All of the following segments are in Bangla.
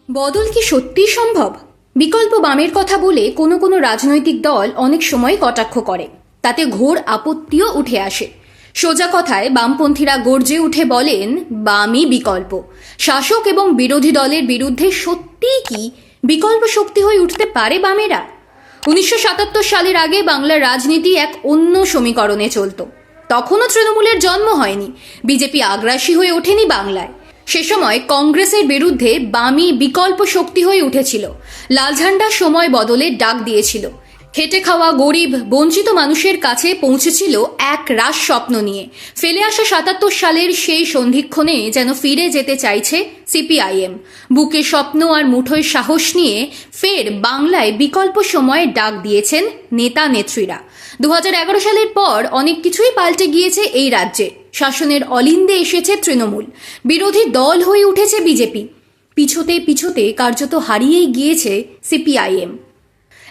বদল কি সত্যিই সম্ভব? বিকল্প বামের কথা বলে কোনো কোনো রাজনৈতিক দল অনেক সময় কটাক্ষ করে, তাতে ঘোর আপত্তিও উঠে আসে। সোজা কথায় বামপন্থীরা গর্জে উঠে বলেন, বামই বিকল্প। শাসক এবং বিরোধী দলের বিরুদ্ধে সত্যিই কি বিকল্প শক্তি হয়ে উঠতে পারে বামেরা? 1977 সালের আগে বাংলার রাজনীতি এক অন্য সমীকরণে চলত। তখনও তৃণমূলের জন্ম হয়নি, বিজেপি আগ্রাসী হয়ে ওঠেনি বাংলায়। সে সময় কংগ্রেসের বিরুদ্ধে বামই বিকল্প শক্তি হয়ে উঠেছিল, লাল ঝান্ডা সময় বদলের ডাক দিয়েছিল, খেটে খাওয়া গরিব বঞ্চিত মানুষের কাছে পৌঁছেছিল এক রাস স্বপ্ন নিয়ে। ফেলে আসা 77 সালের সেই সন্ধিক্ষণে যেন ফিরে যেতে চাইছে সিপিআইএম। বুকে স্বপ্ন আর মুঠোয় সাহস নিয়ে ফের বাংলায় বিকল্প সময়ে ডাক দিয়েছেন নেতা নেত্রীরা। 2011 সালের পর অনেক কিছুই পাল্টে গিয়েছে এই রাজ্যে। শাসনের অলিন্দে এসেছে তৃণমূল, বিরোধী দল হয়ে উঠেছে বিজেপি, পিছোতে পিছোতে কার্যত হারিয়েই গিয়েছে সিপিআইএম।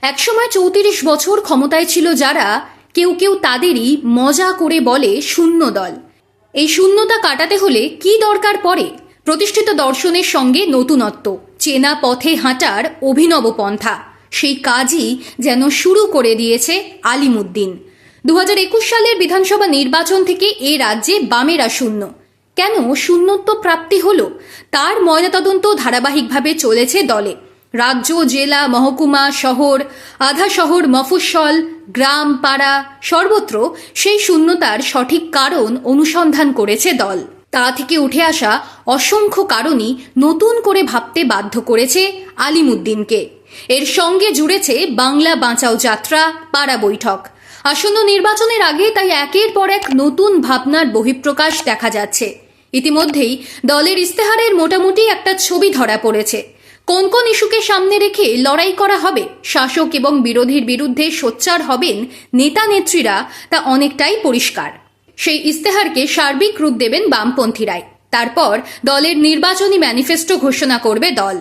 একসময় 34 বছর ক্ষমতায় ছিল যারা, কেউ কেউ তাদেরই মজা করে বলে শূন্য দল। এই শূন্যতা কাটাতে হলে কি দরকার পড়ে? প্রতিষ্ঠিত দর্শনের সঙ্গে নতুনত্ব, চেনা পথে হাঁটার অভিনব পন্থা। সেই কাজই যেন শুরু করে দিয়েছে আলিমুদ্দিন। 2021 সালের বিধানসভা নির্বাচন থেকে এ রাজ্যে বামেরা শূন্য। কেন শূন্যত্ব প্রাপ্তি হলো, তার ময়নাতদন্ত ধারাবাহিকভাবে চলেছে দলে। রাজ্য, জেলা, মহকুমা, শহর, আধা শহর, মফস্বল, গ্রাম, পাড়া, সর্বত্র সেই শূন্যতার সঠিক কারণ অনুসন্ধান করেছে দল। তা থেকে উঠে আসা অসংখ্য কারণই নতুন করে ভাবতে বাধ্য করেছে আলিমুদ্দিনকে। এর সঙ্গে জুড়েছে বাংলা বাঁচাও যাত্রা, পাড়া বৈঠক। আসন্ন নির্বাচনের আগে তাই একের পর এক নতুন ভাবনার বহিঃপ্রকাশ দেখা যাচ্ছে। ইতিমধ্যেই দলের ইস্তেহারের মোটামুটি একটা ছবি ধরা পড়েছে। কোন কোন ইস্যুকে সামনে রেখে লড়াই করা হবে, শাসক এবং বিরোধীর বিরুদ্ধে সোচ্চার হবেন নেতা নেত্রীরা, তা অনেকটাই পরিষ্কার। সেই ইস্তেহারকে সার্বিক রূপ দেবেন বামপন্থীরাই। তারপর দলের নির্বাচনী ম্যানিফেস্টো ঘোষণা করবে দল।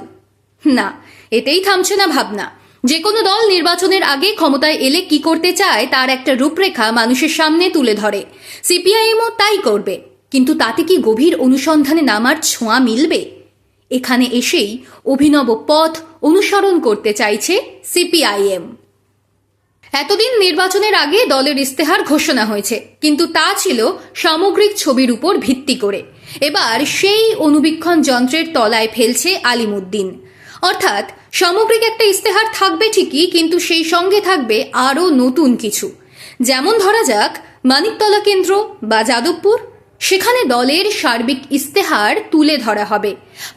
না, এতেই থামছে না ভাবনা। যে কোনো দল নির্বাচনের আগে ক্ষমতায় এলে কি করতে চায় তার একটা রূপরেখা মানুষের সামনে তুলে ধরে। সিপিআইএমও তাই করবে, কিন্তু তাতে কি গভীর অনুসন্ধানে নামার ছোঁয়া মিলবে? এখানে এসেই অভিনব পথ অনুসরণ করতে চাইছে সিপিআইএম। এতদিন নির্বাচনের আগে দলের ইস্তেহার ঘোষণা হয়েছে, কিন্তু তা ছিল সামগ্রিক ছবির উপর ভিত্তি করে। এবার সেই অনুবীক্ষণ যন্ত্রের তলায় ফেলছে আলিমুদ্দিন। অর্থাৎ সামগ্রিক একটা ইস্তেহার থাকবে ঠিকই, কিন্তু সেই সঙ্গে থাকবে আরও নতুন কিছু। যেমন ধরা যাক মানিকতলা কেন্দ্র বা যাদবপুর, সেখানে দলের সার্বিক ইস্তেহার তুলে ধরা হবে,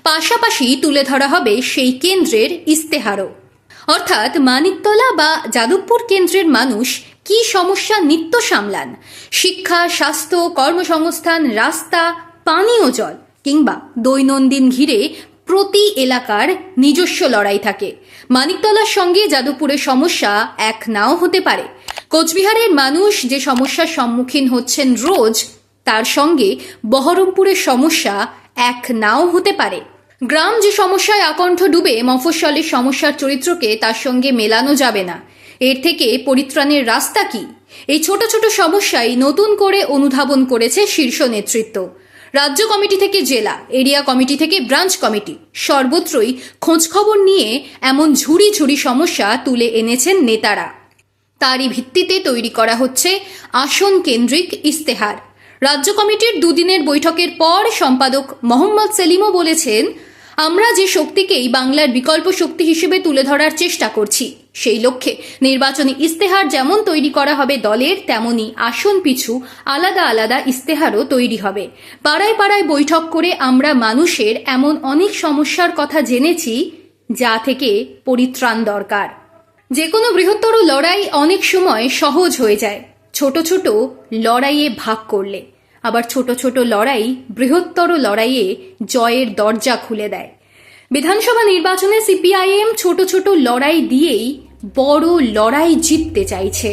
পাশাপাশি তুলে ধরা হবে সেই কেন্দ্রের ইস্তেহারও। অর্থাৎ মানিকতলা বা যাদবপুর কেন্দ্রের মানুষ কি সমস্যা নিত্য সামলান, শিক্ষা, স্বাস্থ্য, কর্মসংস্থান, রাস্তা, পানীয় জল কিংবা দৈনন্দিন ঘিরে প্রতি এলাকার নিজস্ব লড়াই থাকে। মানিকতলার সঙ্গে যাদবপুরের সমস্যা এক নাও হতে পারে। কোচবিহারের মানুষ যে সমস্যার সম্মুখীন হচ্ছেন রোজ, তার সঙ্গে বহরমপুরের সমস্যা এক নাও হতে পারে। গ্রাম যে সমস্যায় আকণ্ঠ ডুবে, মফস্বলের সমস্যার চরিত্রকে তার সঙ্গে মেলানো যাবে না। এর থেকে পরিত্রাণের রাস্তা কি? এই ছোট ছোট সমস্যাই নতুন করে অনুধাবন করেছে শীর্ষ নেতৃত্ব। রাজ্য কমিটি থেকে জেলা, এরিয়া কমিটি থেকে ব্রাঞ্চ কমিটি, সর্বত্রই খোঁজখবর নিয়ে এমন ঝুড়ি ঝুড়ি সমস্যা তুলে এনেছেন নেতারা। তারই ভিত্তিতে তৈরি করা হচ্ছে আসন কেন্দ্রিক ইস্তেহার। রাজ্য কমিটির দুদিনের বৈঠকের পর সম্পাদক মোহাম্মদ সেলিমও বলেছেন, আমরা যে শক্তিকেই বাংলার বিকল্প শক্তি হিসেবে তুলে ধরার চেষ্টা করছি। সেই লক্ষ্যে নির্বাচনী ইস্তেহার যেমন তৈরি করা হবে দলের, তেমনি আসন পিছু আলাদা আলাদা ইস্তেহারও তৈরি হবে। পাড়ায় পাড়ায় বৈঠক করে আমরা মানুষের এমন অনেক সমস্যার কথা জেনেছি যা থেকে পরিত্রাণ দরকার। যে কোনো বৃহত্তর লড়াই অনেক সময় সহজ হয়ে যায় ছোট ছোট লড়াইয়ে ভাগ করলে, আবার ছোট ছোট লড়াই বৃহত্তর লড়াইয়ে জয়ের দরজা খুলে দেয়। বিধানসভা নির্বাচনে সিপিআইএম ছোট ছোট লড়াই দিয়েই বড় লড়াই জিততে চাইছে।